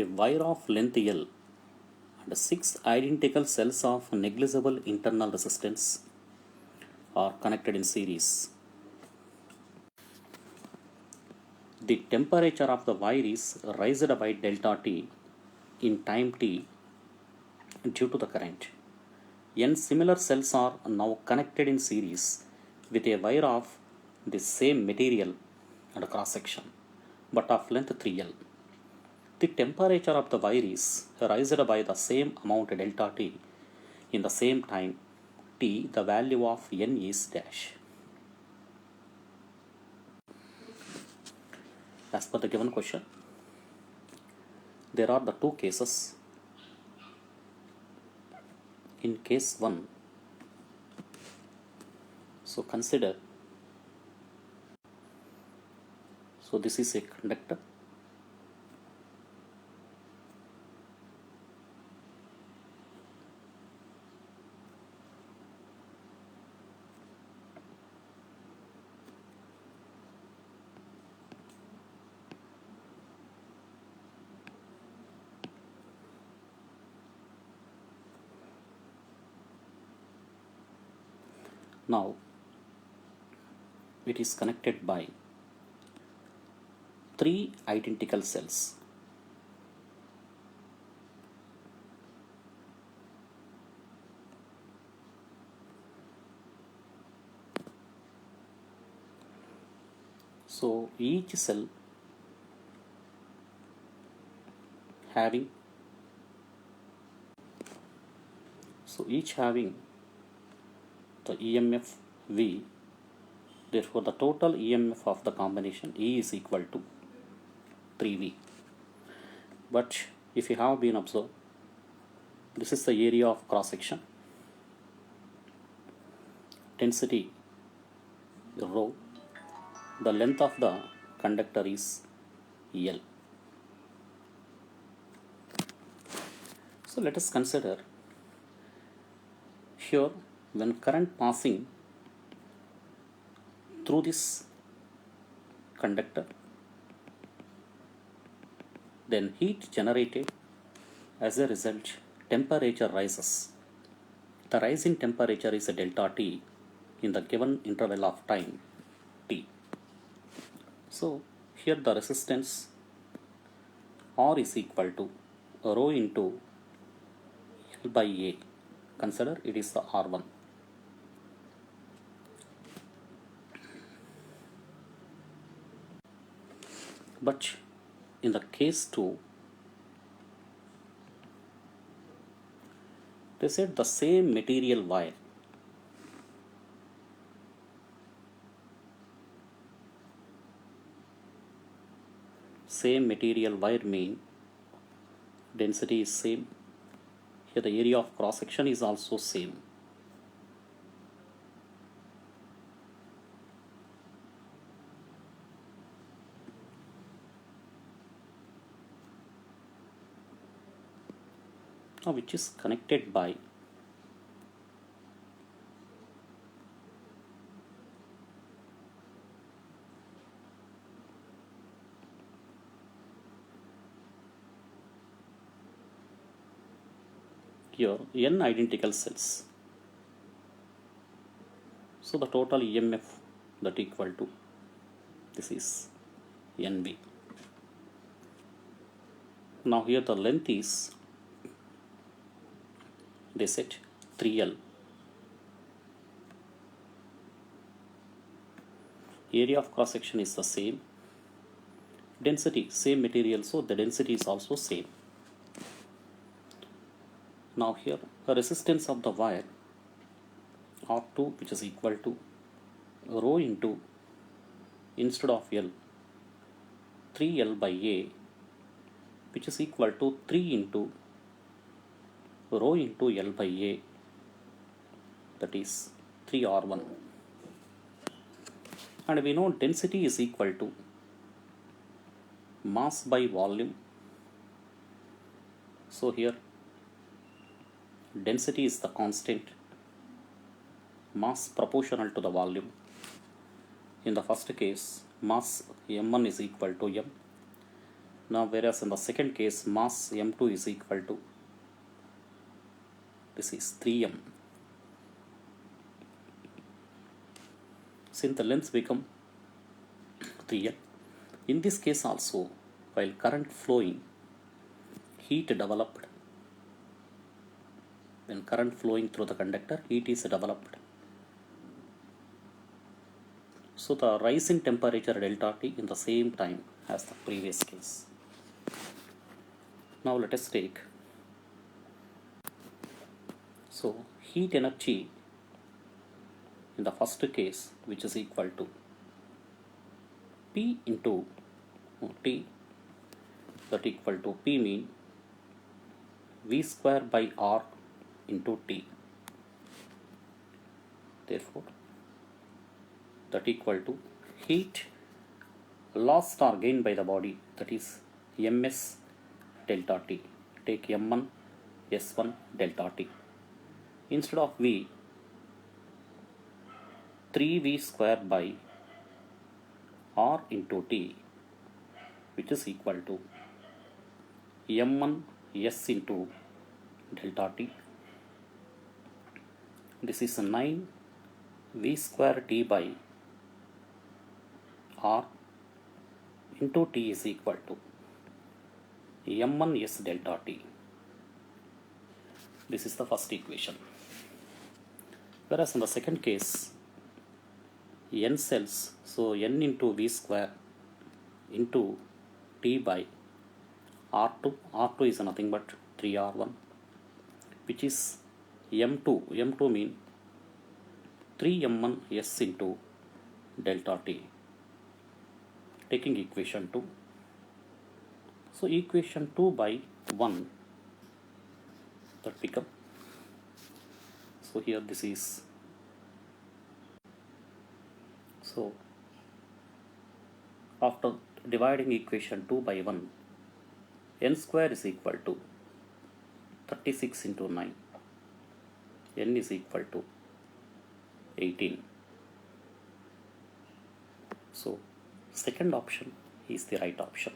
A wire of length L and 6 identical cells of negligible internal resistance are connected in series. The temperature of the wire is raised by delta T in time t due to the current. N similar cells are now connected in series with a wire of the same material and cross section but of length 3L. The temperature of the wire is raised by the same amount delta T in the same time t. The value of N is dash. As per the given question, there are the two cases. In case 1, so consider, so this is a conductor. Now it is connected by 3 identical cells. So each cell having, each having the EMF V. Therefore the total EMF of the combination E is equal to 3V. But if you have been observed, this is the area of cross section, density rho, the length of the conductor is L. So let us consider here, when current passing through this conductor, then heat generated, as a result temperature rises. The rise in temperature is a delta T in the given interval of time T. So here the resistance R is equal to rho into L by A. Consider it is the R1. But in the case 2, they said the same material wire mean density is same. Here the area of cross section is also same. Now which is connected by here N identical cells. So the total EMF that equal to, this is NV. Now here the length is, they set 3L. Area of cross section is the same. Density, same material, so the density is also same. Now here the resistance of the wire R2, which is equal to rho into, instead of L, 3L by A, which is equal to 3 into rho into L by A, that is 3R1. And we know density is equal to mass by volume. So here density is the constant, mass proportional to the volume. In the first case, mass M1 is equal to M, Now whereas in the second case mass m2 is equal to, this is 3m, since the length become 3m. In this case also, while current flowing, heat developed. When current flowing through the conductor, heat is developed. So the rise in temperature delta T in the same time as the previous case. Now let us take, so heat energy in the first case, which is equal to P into T, that equal to P mean V square by R into T. Therefore, that equal to heat lost or gained by the body, that is ms delta T. Take m1 s1 delta T. Instead of V, 3V square by R into T, which is equal to m1 s into delta T. This is 9V square T by R into T is equal to m1 s delta T. This is the first equation. Whereas in the second case, n cells, so n into V square into T by R2. R2 is nothing but 3R1, which is M2. M2 mean 3M1 S into delta T. Taking equation 2. So equation 2 by 1, that become, so here this is, so after dividing equation 2 by 1, n square is equal to 36 into 9, n is equal to 18. So second option is the right option.